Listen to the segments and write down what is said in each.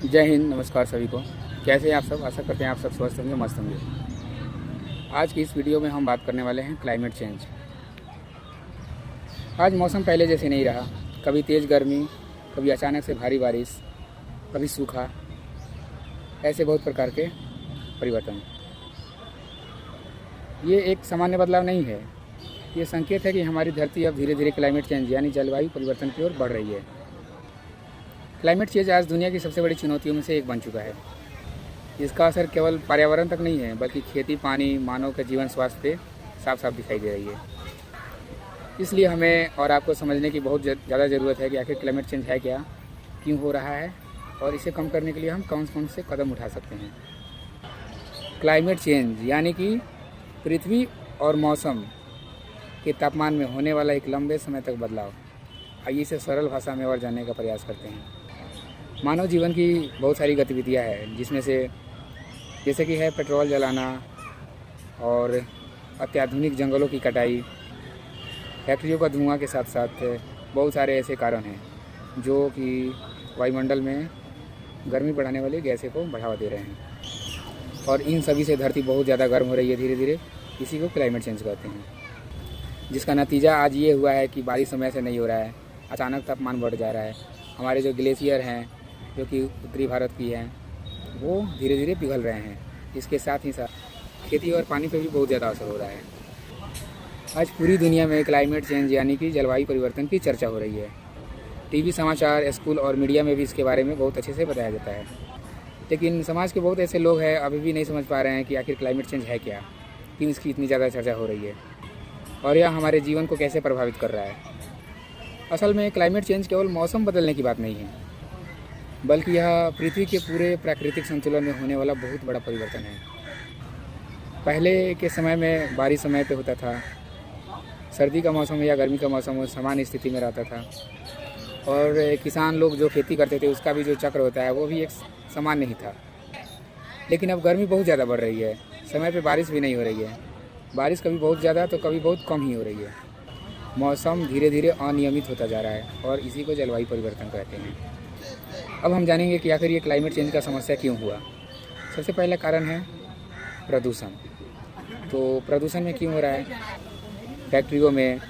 जय हिंद, नमस्कार सभी को। कैसे हैं आप सब? आशा करते हैं आप सब स्वस्थ होंगे, मस्त होंगे। आज की इस वीडियो में हम बात करने वाले हैं क्लाइमेट चेंज। आज मौसम पहले जैसे नहीं रहा। कभी तेज़ गर्मी, कभी अचानक से भारी बारिश, कभी सूखा, ऐसे बहुत प्रकार के परिवर्तन। ये एक सामान्य बदलाव नहीं है, ये संकेत है कि हमारी धरती अब धीरे धीरे क्लाइमेट चेंज यानी जलवायु परिवर्तन की ओर बढ़ रही है। क्लाइमेट चेंज आज दुनिया की सबसे बड़ी चुनौतियों में से एक बन चुका है। इसका असर केवल पर्यावरण तक नहीं है, बल्कि खेती, पानी, मानव के जीवन स्वास्थ्य पे साफ साफ दिखाई दे रही है। इसलिए हमें और आपको समझने की बहुत ज़्यादा ज़रूरत है कि आखिर क्लाइमेट चेंज है क्या, क्यों हो रहा है और इसे कम करने के लिए हम कौन कौन से कदम उठा सकते हैं। क्लाइमेट चेंज यानी कि पृथ्वी और मौसम के तापमान में होने वाला एक लंबे समय तक बदलाव। आइए इसे सरल भाषा में और जानने का प्रयास करते हैं। मानव जीवन की बहुत सारी गतिविधियां हैं, जिसमें से जैसे कि है पेट्रोल जलाना और अत्याधुनिक जंगलों की कटाई, फैक्ट्रियों का धुआं के साथ साथ बहुत सारे ऐसे कारण हैं जो कि वायुमंडल में गर्मी बढ़ाने वाली गैसें को बढ़ावा दे रहे हैं और इन सभी से धरती बहुत ज़्यादा गर्म हो रही है धीरे धीरे। इसी को क्लाइमेट चेंज कहते हैं, जिसका नतीजा आज ये हुआ है कि बारिश समय से नहीं हो रहा है, अचानक तापमान बढ़ जा रहा है। हमारे जो ग्लेशियर हैं जो कि उत्तरी भारत की हैं वो धीरे धीरे पिघल रहे हैं। इसके साथ ही साथ खेती और पानी पर भी बहुत ज़्यादा असर हो रहा है। आज पूरी दुनिया में क्लाइमेट चेंज यानी कि जलवायु परिवर्तन की चर्चा हो रही है। टीवी, समाचार, स्कूल और मीडिया में भी इसके बारे में बहुत अच्छे से बताया जाता है। लेकिन समाज के बहुत ऐसे लोग हैं अभी भी नहीं समझ पा रहे हैं कि आखिर क्लाइमेट चेंज है क्या, क्यों इसकी इतनी ज़्यादा चर्चा हो रही है और यह हमारे जीवन को कैसे प्रभावित कर रहा है। असल में क्लाइमेट चेंज केवल मौसम बदलने की बात नहीं है, बल्कि यह पृथ्वी के पूरे प्राकृतिक संतुलन में होने वाला बहुत बड़ा परिवर्तन है। पहले के समय में बारिश समय पे होता था, सर्दी का मौसम या गर्मी का मौसम वो सामान्य स्थिति में रहता था और किसान लोग जो खेती करते थे उसका भी जो चक्र होता है वो भी एक सामान्य ही था। लेकिन अब गर्मी बहुत ज़्यादा बढ़ रही है, समय पे बारिश भी नहीं हो रही है। बारिश कभी बहुत ज़्यादा तो कभी बहुत कम ही हो रही है। मौसम धीरे धीरे अनियमित होता जा रहा है और इसी को जलवायु परिवर्तन कहते हैं। अब हम जानेंगे कि आखिर ये क्लाइमेट चेंज का समस्या क्यों हुआ। सबसे पहला कारण है प्रदूषण। तो प्रदूषण में क्यों हो रहा है? फैक्ट्रियों में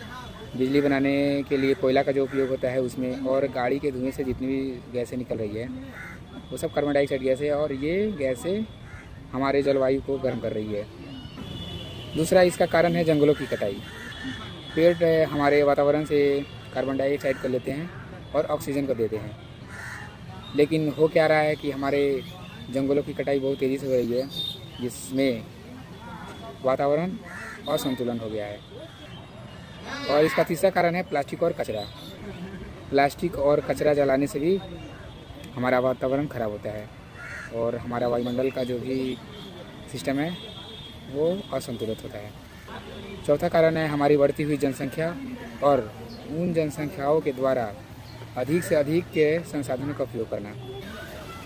बिजली बनाने के लिए कोयला का जो उपयोग होता है उसमें, और गाड़ी के धुएं से जितनी भी गैसें निकल रही है वो सब कार्बन डाइऑक्साइड गैस है और ये गैसें हमारे जलवायु को गर्म कर रही है। दूसरा इसका कारण है जंगलों की कटाई। पेड़ हमारे वातावरण से कार्बन डाइऑक्साइड को लेते हैं और ऑक्सीजन को देते हैं, लेकिन हो क्या रहा है कि हमारे जंगलों की कटाई बहुत तेज़ी से हो रही है, जिसमें वातावरण असंतुलन हो गया है। और इसका तीसरा कारण है प्लास्टिक और कचरा। प्लास्टिक और कचरा जलाने से भी हमारा वातावरण ख़राब होता है और हमारा वायुमंडल का जो भी सिस्टम है वो असंतुलित होता है। चौथा कारण है हमारी बढ़ती हुई जनसंख्या और उन जनसंख्याओं के द्वारा अधिक से अधिक के संसाधनों का उपयोग करना।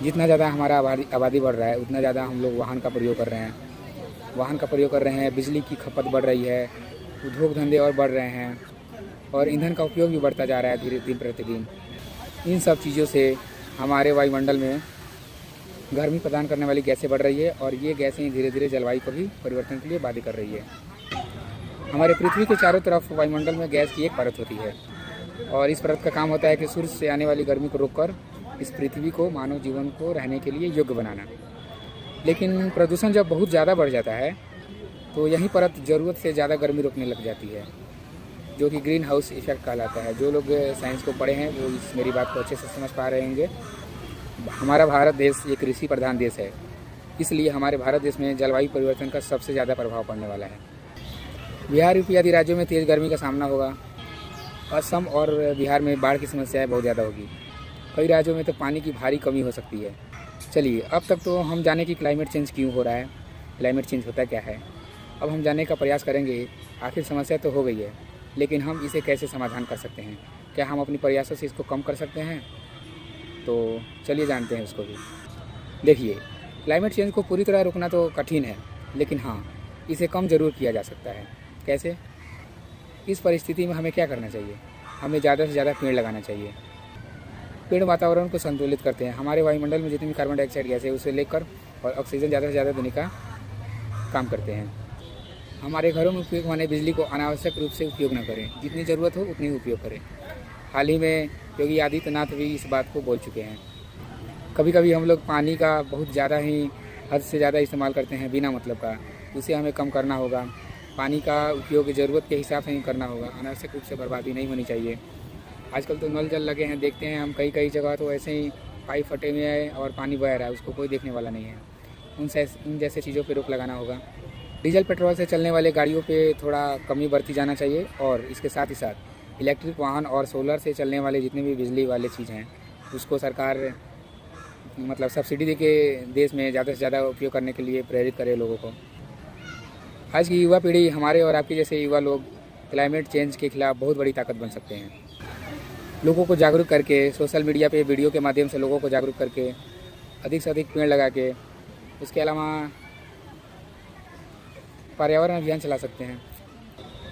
जितना ज़्यादा हमारा आबादी बढ़ रहा है उतना ज़्यादा हम लोग वाहन का प्रयोग कर रहे हैं, बिजली की खपत बढ़ रही है, उद्योग धंधे और बढ़ रहे हैं और ईंधन का उपयोग भी बढ़ता जा रहा है धीरे दिन प्रतिदिन। इन सब चीज़ों से हमारे वायुमंडल में गर्मी प्रदान करने वाली गैसें बढ़ रही है और ये गैसें धीरे धीरे जलवायु को भी परिवर्तन के लिए बाध्य कर रही है। हमारे पृथ्वी के चारों तरफ वायुमंडल में गैस की एक परत होती है और इस परत का काम होता है कि सूर्य से आने वाली गर्मी को रोककर इस पृथ्वी को मानव जीवन को रहने के लिए योग्य बनाना। लेकिन प्रदूषण जब बहुत ज़्यादा बढ़ जाता है तो यही परत ज़रूरत से ज़्यादा गर्मी रोकने लग जाती है, जो कि ग्रीन हाउस इफेक्ट कहलाता है। जो लोग साइंस को पढ़े हैं वो इस मेरी बात को अच्छे से समझ पा रहे होंगे। हमारा भारत देश एक कृषि प्रधान देश है, इसलिए हमारे भारत देश में जलवायु परिवर्तन का सबसे ज़्यादा प्रभाव पड़ने वाला है। बिहार, यूपी आदि राज्यों में तेज़ गर्मी का सामना होगा। असम और बिहार में बाढ़ की समस्याएं बहुत ज़्यादा होगी। कई राज्यों में तो पानी की भारी कमी हो सकती है। चलिए, अब तक तो हम जाने कि क्लाइमेट चेंज क्यों हो रहा है, क्लाइमेट चेंज होता क्या है। अब हम जानने का प्रयास करेंगे। आखिर समस्या तो हो गई है, लेकिन हम इसे कैसे समाधान कर सकते हैं? क्या हम अपने प्रयासों से इसको कम कर सकते हैं? तो चलिए जानते हैं उसको भी। देखिए, क्लाइमेट चेंज को पूरी तरह रोकना तो कठिन है, लेकिन हाँ, इसे कम ज़रूर किया जा सकता है। कैसे? इस परिस्थिति में हमें क्या करना चाहिए? हमें ज़्यादा से ज़्यादा पेड़ लगाना चाहिए। पेड़ वातावरण को संतुलित करते हैं। हमारे वायुमंडल में जितनी भी कार्बन डाइऑक्साइड गैस है उसे लेकर और ऑक्सीजन ज़्यादा से ज़्यादा देने का काम करते हैं। हमारे घरों में उपयोग होने बिजली को अनावश्यक रूप से उपयोग न करें, जितनी ज़रूरत हो उतनी उपयोग करें। हाल ही में योगी आदित्यनाथ भी इस बात को बोल चुके हैं। कभी कभी हम लोग पानी का बहुत ज़्यादा ही हद से ज़्यादा इस्तेमाल करते हैं बिना मतलब का, उसे हमें कम करना होगा। पानी का उपयोग ज़रूरत के हिसाब से ही करना होगा, अनावश्यक रूप से बर्बादी नहीं होनी चाहिए। आजकल तो नल जल लगे हैं, देखते हैं हम कई कई जगह तो ऐसे ही पाइप फटे हुए हैं और पानी बह रहा है, उसको कोई देखने वाला नहीं है। उन जैसे चीज़ों पर रोक लगाना होगा। डीजल पेट्रोल से चलने वाले गाड़ियों पे थोड़ा कमी बरती जाना चाहिए और इसके साथ ही साथ इलेक्ट्रिक वाहन और सोलर से चलने वाले जितने भी बिजली वाले चीज़ हैं उसको सरकार मतलब सब्सिडी दे के देश में ज़्यादा से ज़्यादा उपयोग करने के लिए प्रेरित करे लोगों को। आज की युवा पीढ़ी, हमारे और आपके जैसे युवा लोग क्लाइमेट चेंज के खिलाफ बहुत बड़ी ताकत बन सकते हैं। लोगों को जागरूक करके, सोशल मीडिया पे वीडियो के माध्यम से लोगों को जागरूक करके अधिक से अधिक पेड़ लगा के, उसके अलावा पर्यावरण अभियान चला सकते हैं।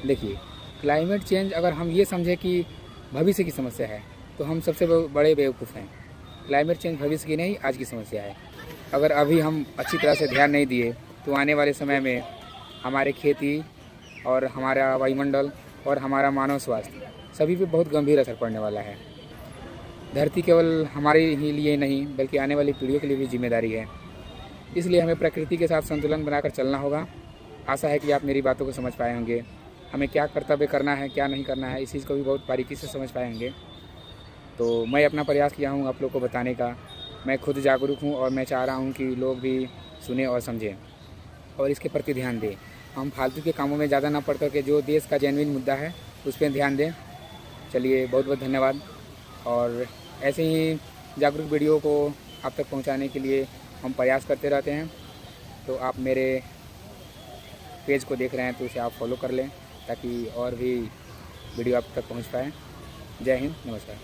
देखिए, क्लाइमेट चेंज अगर हम ये समझें कि भविष्य की समस्या है तो हम सबसे बड़े बेवकूफ़ हैं। क्लाइमेट चेंज भविष्य की नहीं, आज की समस्या है। अगर अभी हम अच्छी तरह से ध्यान नहीं दिए तो आने वाले समय में हमारे खेती और हमारा वायुमंडल और हमारा मानव स्वास्थ्य सभी पे बहुत गंभीर असर पड़ने वाला है। धरती केवल हमारे ही लिए नहीं बल्कि आने वाली पीढ़ियों के लिए भी जिम्मेदारी है। इसलिए हमें प्रकृति के साथ संतुलन बनाकर चलना होगा। आशा है कि आप मेरी बातों को समझ पाए होंगे। हमें क्या कर्तव्य करना है, क्या नहीं करना है, इस चीज़ को भी बहुत बारीकी से समझ पाए होंगे। तो मैं अपना प्रयास किया हूँ आप लोग को बताने का। मैं खुद जागरूक हूँ और मैं चाह रहा हूँ कि लोग भी सुने और समझें और इसके प्रति ध्यान दें। हम फालतू के कामों में ज़्यादा ना पड़ करके जो देश का जेन्युइन मुद्दा है उस पर ध्यान दें। चलिए, बहुत बहुत धन्यवाद। और ऐसे ही जागरूक वीडियो को आप तक पहुँचाने के लिए हम प्रयास करते रहते हैं। तो आप मेरे पेज को देख रहे हैं तो उसे आप फॉलो कर लें ताकि और भी वीडियो आप तक पहुँच पाए। जय हिंद, नमस्कार।